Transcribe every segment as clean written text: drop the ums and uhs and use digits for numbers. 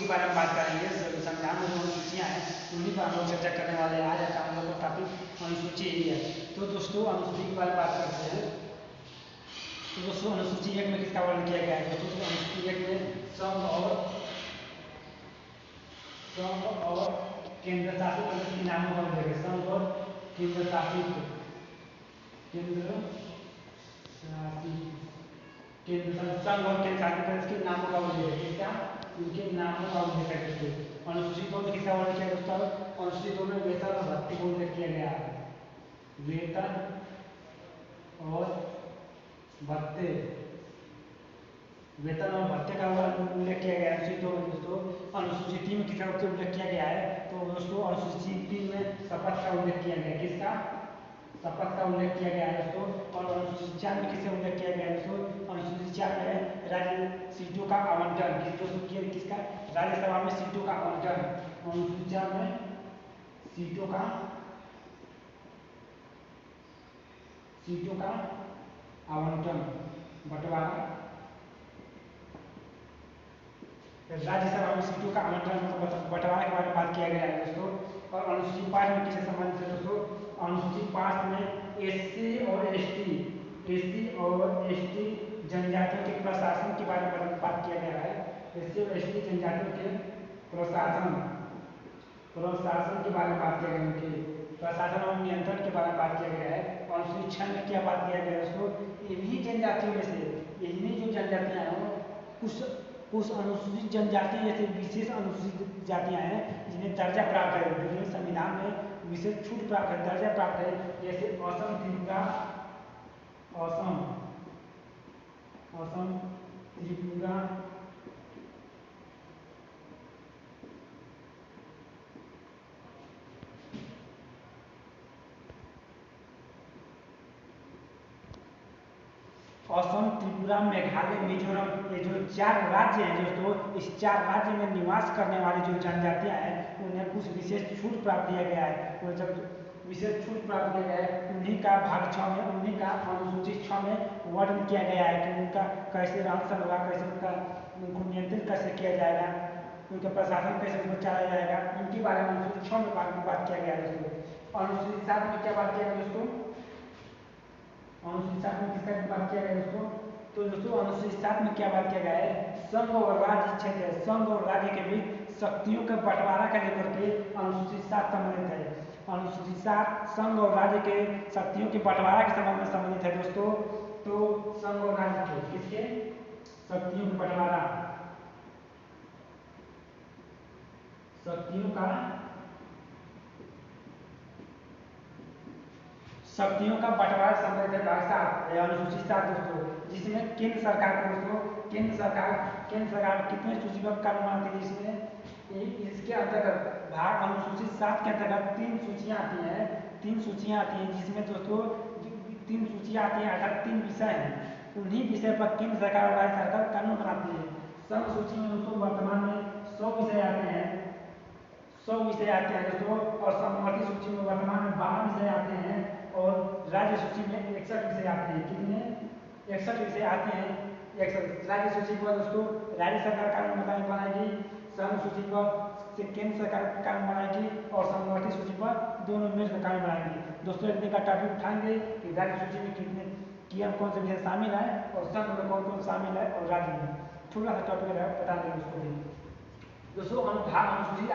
बारे में बात करेंगे। संविधान में जो अनुसूचियाँ हैं उन्हीं पर हम लोग चर्चा करने वाले हैं। आज का हम लोग का टॉपिक अनुसूची ही है। तो दोस्तों अनुसूची के बारे में बात करते हैं। तो दोस्तों अनुसूची 1 में किसका वर्णन किया गया है? दोस्तों अनुसूची 1 में संघ और केंद्र शासित प्रदेश के नामों का उल्लेख है। संघ और केंद्र शासित संघ और केंद्र शासित प्रदेश के नामों का उल्लेख है। किसका? उनके नामों का उल्लेख है दोस्तों। अनुसूची 2 में किसका वर्णन किया दोस्तों? अनुसूची 2 में वेतन और भत्ते का उल्लेख किया गया है। वेतन और भत्ते का उल्लेख किया गया है अनुसूची 2 में दोस्तों। अनुसूची 3 में किसका उल्लेख किया गया है? तो दोस्तों अनुसूची 3 में शपथ का उल्लेख किया गया है। किसका? शपथ का उल्लेख किया गया है दोस्तों। और अनुसूची 4 में किसका उल्लेख किया गया है दोस्तों? अनुसूची 4 में राज्य सीटों का आवंटन किसका? राज्यसभा में सीटों का आवंटन। अनुसूची 4 में सीटों का आवंटन बंटवारा, राज्यसभा में सीटों का आवंटन बंटवारा के बारे में बात किया गया है दोस्तों। और अनुसूची 5 में किससे संबंधित है दोस्तों? अनुसूची 5 में एससी और एसटी जनजातियों के प्रशासन के बारे में बात किया गया है। एससी और एसटी जनजातियों के प्रशासन के बारे में बात किया गया है। उनके प्रशासन और नियंत्रण के बारे में बात किया गया है। और अनुसूची 6 में क्या बात किया गया है दोस्तों? इन्हीं जनजातियों में से जो जनजातियां हैं कुछ अनुसूचित जनजाति जैसे विशेष अनुसूचित जातियां हैं जिन्हें दर्जा प्राप्त है, जिन्हें संविधान में विशेष छूट प्राप्त है, दर्जा प्राप्त है। जैसे असम, त्रिपुरा, त्रिपुरा, मेघालय, मिजोरम, ये जो 4 राज्य हैं दोस्तों, इस 4 राज्य में निवास करने वाली जो जनजातियां हैं उन्हें कुछ विशेष छूट प्राप्त किया गया है। तो जब विशेष छूट प्राप्त किया गया है उन्हीं का भाग 6 में, उन्हीं का अनुसूची 6 में वर्णन किया गया है कि उनका कैसे रहन सहन होगा, कैसे उनको नियंत्रित कैसे किया जाएगा, उनका प्रशासन कैसे उसमें चलाया जाएगा, उनके बारे में अनुसूची 6 में बात किया गया है दोस्तों। अनुसूची 7 में क्या बात किया गया दोस्तों? अनुसूची 7 में किसका बात किया गया दोस्तों? तो दोस्तों अनुसूची 7 में क्या बात किया गया है? संघ और राज्य क्षेत्र, संघ और राज्य के बीच शक्तियों के बंटवारा का लेकर के अनुसूची 7 संबंधित है। अनुसूची 7 संघ और राज्य के शक्तियों के बंटवारा के संबंध में संबंधित है दोस्तों। तो संघ और राज्य के किसके शक्तियों के बंटवारा, शक्तियों का बंटवारा संबंधित है भाग 7 अनुसूची 7 दोस्तों, जिसमें केंद्र सरकार को दोस्तों केंद्र सरकार कितने सूचीबद्ध कानून बनाती है? इसमें इसके अंतर्गत भाग अनुसूची 7 के अंतर्गत 3 सूचियां आती हैं जिसमें दोस्तों 3 सूचियां आती हैं, अर्थात 3 विषय हैं। उन्हीं विषय पर केंद्र सरकार और राज्य सरकार कानून बनाती है। संघ सूची में दोस्तों वर्तमान में 100 विषय आते हैं दोस्तों। और समवर्ती सूची में वर्तमान में 12 विषय आते हैं। और राज्य सूची में 61 विषय आते हैं। कितने? 61 विषय आते हैं। 61 राज्य सूची पर दोस्तों राज्य सरकार कानून बनाएगी, संघ सूची पर केंद्र सरकार कानून बनाएगी और समवर्ती सूची पर दोनों मिलकर कानून बनाएंगे। दोस्तों एक दिन का टॉपिक उठाएंगे कि राज्य सूची में कौन से विषय शामिल है और संघ में कौन कौन शामिल है और राज्य में थोड़ा सा टॉपिक बता देंगे उसको भी। दोस्तों अनुसूची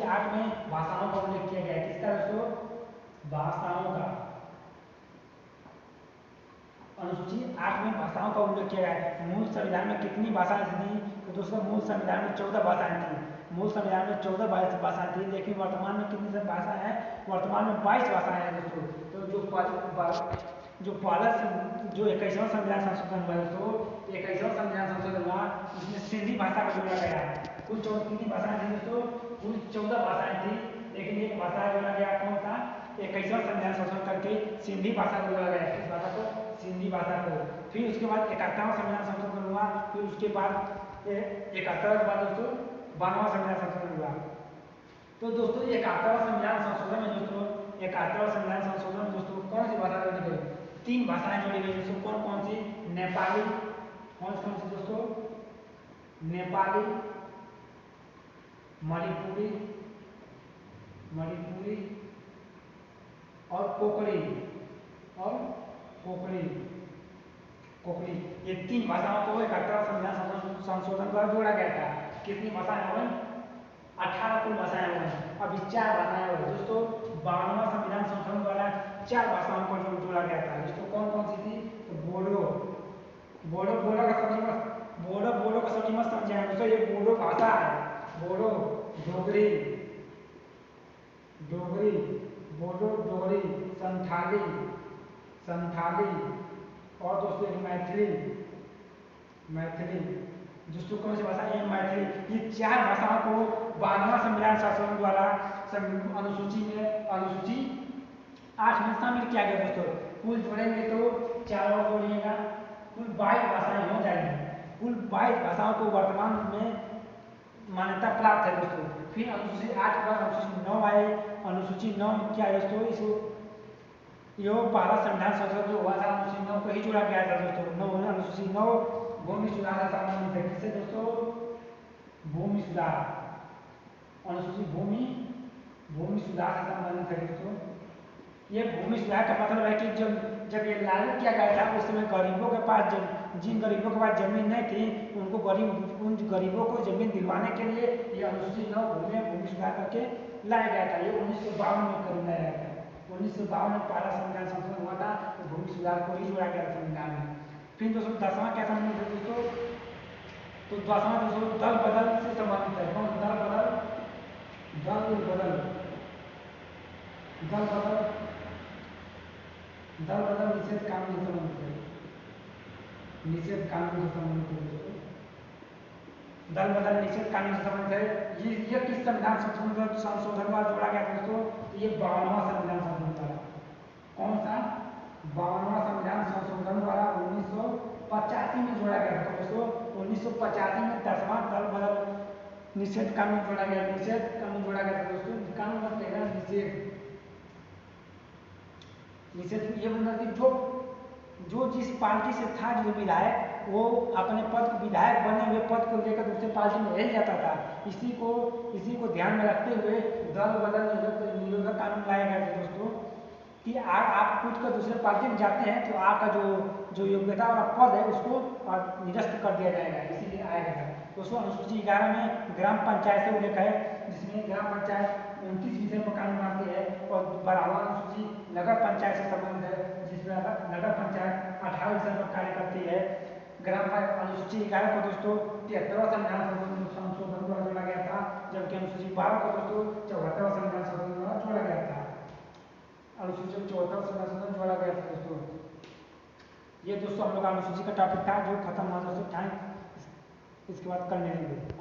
8 में भाषाओं का उल्लेख किया गया है। किसका दोस्तों? भाषाओं का। अनुसूची 8 में भाषाओं का उल्लेख किया गया है। मूल संविधान में कितनी भाषाएं थी? तो दोस्तों मूल संविधान में 14 भाषाएं थी। मूल संविधान में 14 भाषाएं थी, लेकिन वर्तमान में कितनी भाषाएं हैं? वर्तमान में 22 भाषाएं हैं दोस्तों। तो जो 21वां संविधान संशोधन हुआ दोस्तों, 21वां संविधान संशोधन हुआ, उसमें सिंधी भाषा को जोड़ा गया। कुल कितनी भाषाएं थी दोस्तों? कुल 14 भाषाएं थी, लेकिन एक भाषा जोड़ा गया, कौन सा? 21वां संविधान संशोधन करके सिंधी भाषा को जोड़ा गया। किस भाषा को? सिंधी भाषा को। फिर उसके बाद 71वां संविधान संशोधन हुआ। फिर उसके बाद 71 के बाद दोस्तों 92वां संविधान संशोधन हुआ। तो दोस्तों 71वां संविधान संशोधन में दोस्तों कौन सी भाषा जोड़ी गई? 3 भाषाएं जोड़ी गई दोस्तों। कौन सी? नेपाली, कौन सी दोस्तों? नेपाली मणिपुरी, मणिपुरी और कोकणी, और कोकणी, कोकणी, ये 3 भाषाओं को 71 संविधान संशोधन द्वारा जोड़ा गया था। कितनी भाषाएं हो गई? 18 कुल भाषाएं हो गई। अब 4 भाषाएं हो गई दोस्तों। 52वां संविधान संशोधन द्वारा 4 भाषाओं को जोड़ा गया था दोस्तों। कौन कौन सी थी? तो बोडो, बोडो बोडो का सभी मत, बोडो बोडो का सभी मत समझे हैं दोस्तों। ये बोडो भाषा है। बोडो, डोगरी, डोगरी, बोडो डोगरी, संथाली, संथाली, और दोस्तों मैथिली, मैथिली। दोस्तों कौन सी भाषा है? मैथिली। ये 4 भाषाओं को 52वां संविधान संशोधन द्वारा अनुसूची में, अनुसूची 8 में शामिल किया गया दोस्तों। कुल जोड़ेंगे तो 4 और जोड़िएगा, कुल 22 भाषाएं हो जाएंगी। कुल 22 भाषाओं को वर्तमान में मान्यता प्राप्त है दोस्तों। फिर अनुसूची 8 के बाद अनुसूची 9 आए। अनुसूची 9 में क्या है दोस्तों? इसको यो पहला संविधान संशोधन जो हुआ था अनुसूची 9 को ही जोड़ा गया था दोस्तों। 9 अनुसूची 9 भूमि सुधार से संबंधित है। किससे दोस्तों? भूमि सुधार, अनुसूची भूमि, भूमि सुधार से संबंधित है दोस्तों। ये भूमि सुधार का मतलब है कि जब ये लागू किया गया था उस समय गरीबों के पास, जिन गरीबों के पास जमीन नहीं थी उनको उन गरीबों को जमीन दिलवाने के लिए ये अनुसूची 9 भूमि सुधार करके लाया गया था। ये 1952 में कर लाया गया था। 1952 में पहला संविधान संशोधन हुआ था तो भूमि सुधार को ही जोड़ा गया संविधान में। फिर दोस्तों 10वां क्या संबंध है दोस्तों? तो 10वां दोस्तों दल बदल से संबंधित है। कौन? दल बदल, दल बदल, दल बदल, दल बदल निषेध कानून से संबंधित है। निषेध कानून से संबंधित है दोस्तों। दल बदल निषेध कानून से संबंधित है। ये किस संविधान संशोधन द्वारा जोड़ा गया दोस्तों? तो ये 52वां संविधान संशोधन द्वारा। कौन सा? 52वां संविधान संशोधन द्वारा 1985 में जोड़ा गया था दोस्तों। 1985 में 10वां दल बदल निषेध कानून जोड़ा गया, निषेध कानून जोड़ा गया था दोस्तों। कानून मतलब है निषेध, निषेध ये मतलब जो जिस पार्टी से था जो विधायक, वो अपने पद को, विधायक बने हुए पद को लेकर दूसरे पार्टी में रह जाता था। इसी को ध्यान में रखते हुए दल बदल निरोधक कानून लाया गया था दोस्तों। कि आप कूद कर दूसरे पार्टी में जाते हैं तो आपका जो योग्यता वाला पद है उसको निरस्त कर दिया जाएगा, इसीलिए आया गया था दोस्तों। अनुसूची 11 में ग्राम पंचायत से उल्लेख है, जिसमें ग्राम पंचायत 29 विषय पर कानून बनाती है। और 12वां अनुसूची नगर पंचायत से संबंधित है, जिसमें नगर पंचायत 18 विषय पर कार्य करती है। ग्राम अनुसूची 11 को दोस्तों 73वां संविधान संशोधन द्वारा जोड़ा गया था, जबकि अनुसूची 12 को दोस्तों 74वां संविधान संशोधन द्वारा जोड़ा गया था। अनुसूची 74वां संशोधन जोड़ा गया था दोस्तों। ये दोस्तों हम लोग अनुसूची का टॉपिक था जो खत्म हुआ दोस्तों। टाइम इसके बाद कल मिलेंगे।